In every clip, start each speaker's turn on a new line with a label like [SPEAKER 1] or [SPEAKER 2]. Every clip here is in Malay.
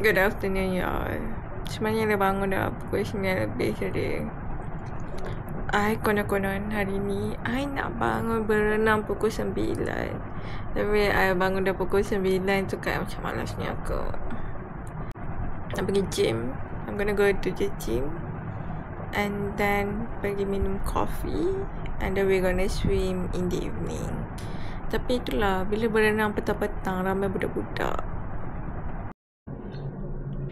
[SPEAKER 1] Good afternoon, y'all. Sebenarnya dah bangun dah pukul 9 lebih tadi. I konon-konon hari ni I nak bangun berenang pukul 9. Tapi I bangun dah pukul 9 tu kan macam malasnya aku. Nak pergi gym. I'm gonna go to the gym. And then pergi minum coffee. And then we're gonna swim in the evening. Tapi itulah, bila berenang petang-petang ramai budak-budak.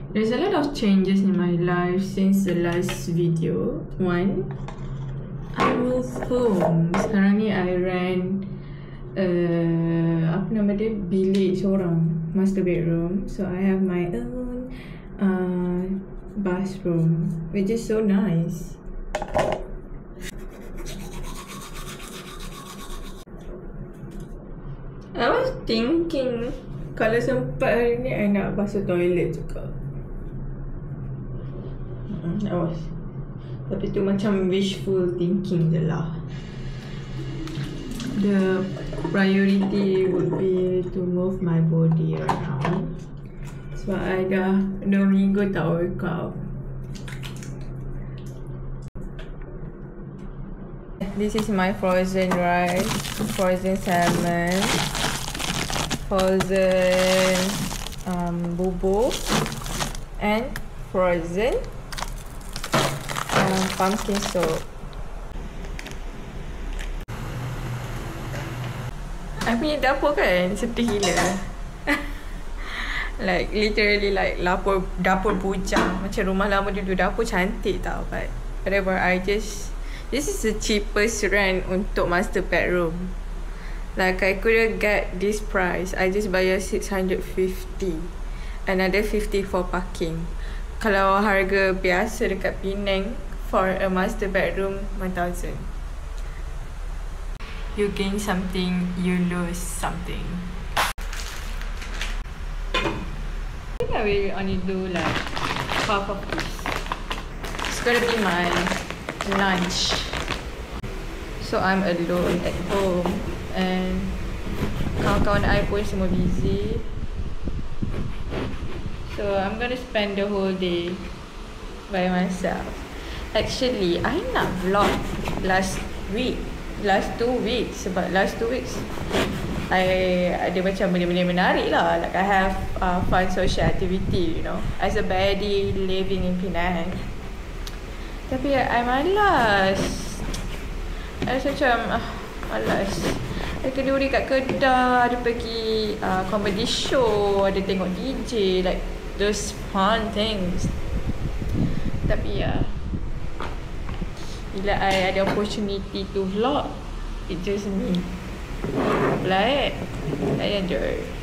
[SPEAKER 1] There's a lot of changes in my life since the last video. One, I moved home. Sekarang ni I rent apa nama dia, bilik seorang, master bedroom. So I have my own bathroom, which is so nice. I was thinking kalau sempat hari ni I nak basuh toilet juga. I was. Tapi tu macam wishful thinking je lah. The priority would be to move my body around. Sebab I dah 2 minggu tak workout. This is my frozen rice, frozen salmon, frozen bubur, and frozen pumpkin soup. I punya dapur kan sedih gila. Like literally like dapur bujang. Macam rumah lama dulu dapur cantik tau. But whatever, this is the cheapest rent untuk master bedroom. Like I couldn't get this price. I just bayar 650. Another 50 for parking. Kalau harga biasa dekat Penang for a master bedroom 1,000. You gain something, you lose something. I think I will only do like half of this. It's gonna be my lunch. So I'm alone at home and kawan-kawan I pun semua busy. So I'm gonna spend the whole day by myself. Actually, I nak vlog last 2 weeks. Sebab last 2 weeks I ada macam benda-benda menarik lah. Like I have fun social activity, you know, as a baddie living in Penang. Tapi I malas. I rasa macam malas. I keduri kat Kedah, ada pergi comedy show, ada tengok DJ, like those fun things. Tapi ya, bila I ada opportunity to vlog, it's just me. Like, I enjoy.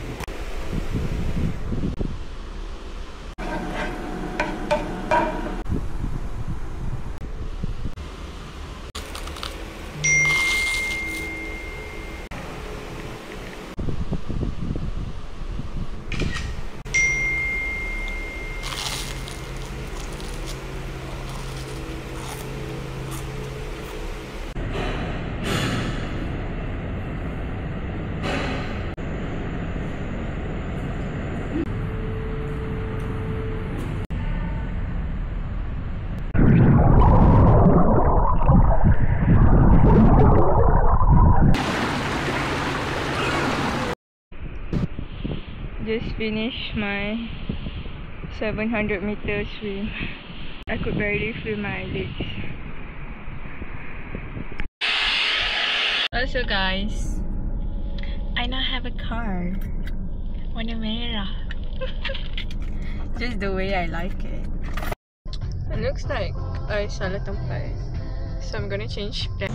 [SPEAKER 1] Just finished my 700 meter swim. I could barely feel my legs. Also guys, I now have a car. Warna merah. Just the way I like it. It looks like I salah tempat. So I'm gonna change that.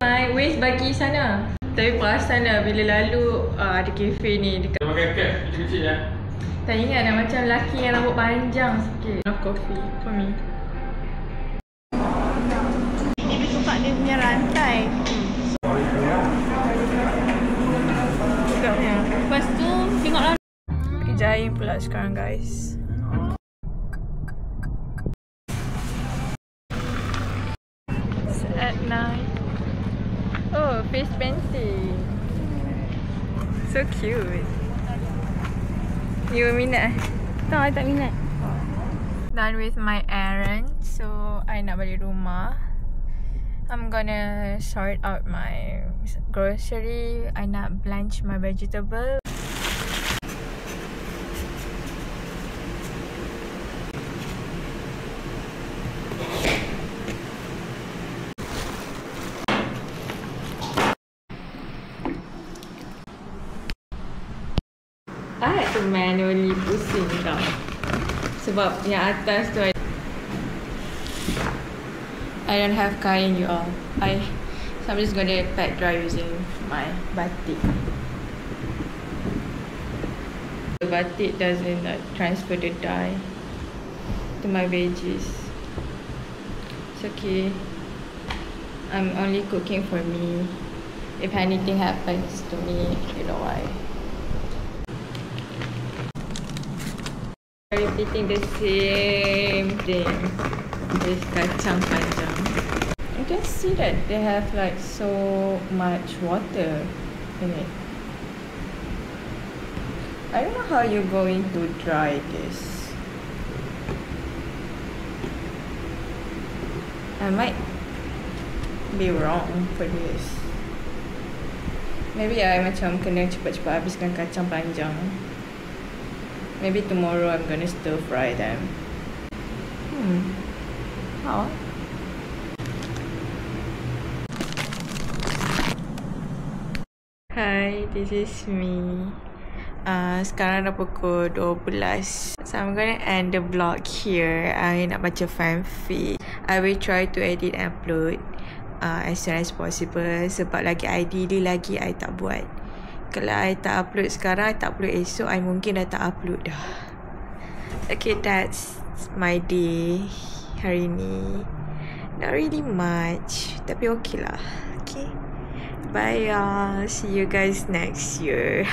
[SPEAKER 1] My waist bagi sana. Tapi perasan lah bila lalu ada kafe ni dekat.
[SPEAKER 2] Dia pakai cap kecil-kecil ya.
[SPEAKER 1] Tak ingat dah macam lelaki yang rambut panjang sikit. Enough coffee for me. Dia suka dia punya rantai. Lepas tu tengoklah. Pergi jahit pula sekarang guys. It's at night. Oh, face painting. So cute. You minat?
[SPEAKER 2] Tak, I tak minat.
[SPEAKER 1] Done with my errand, so I nak balik rumah. I'm gonna sort out my grocery. I nak blanch my vegetable. I had to manually pusing tau. Sebab yang atas tu I don't have kain you all. So I'm just gonna pat dry using my batik. The batik doesn't transfer the dye to my veggies. It's okay. I'm only cooking for me. If anything happens to me, you know why. Repeating the same thing. This kacang panjang. You can see that they have like so much water in it. I don't know how you're going to dry this. I might be wrong for this. Maybe I macam kena cepat-cepat habiskan kacang panjang. Maybe tomorrow I'm gonna stir fry them. How? Hi, this is me. Sekarang dah pukul 12. So I'm gonna end the vlog here. I nak baca fanfic. I will try to edit and upload as soon as possible. Sebab ideally lagi I tak buat. Kalau I tak upload sekarang, I tak upload esok, I mungkin dah tak upload dah. Okay, that's my day hari ni. Not really much, tapi okay lah. Okay, bye y'all. See you guys next year.